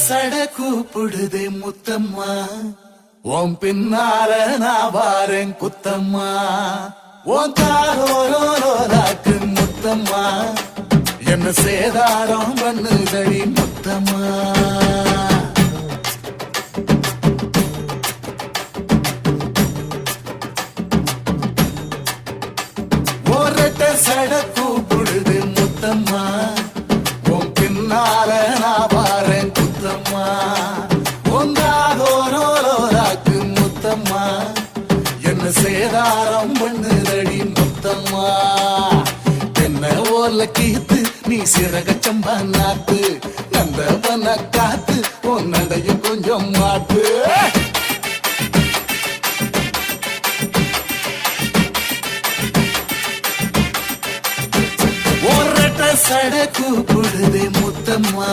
சட கூப்பிடுதே முத்தம்மா உன் பின்னால நான் வாரேன் குத்தம்மா உன் காரோராக்கு முத்தம்மா என்ன சேதாரம் பண்ணுதடி முத்தம்மா சட கூப்பிடுது முத்தம்மா உன் பின்னால நான் வாரேன் குத்தம்மா உங்காதோராக்கு முத்தம்மா என்ன சேதாரம் பண்ணுதடி முத்தம்மா என்ன ஓல கீத்து நீ சிறகச்சம்பா நாத்து நந்தவன காத்து உன் நடைய கொஞ்சம் மாத்து சட கூப்பிடுதே முத்தம்மா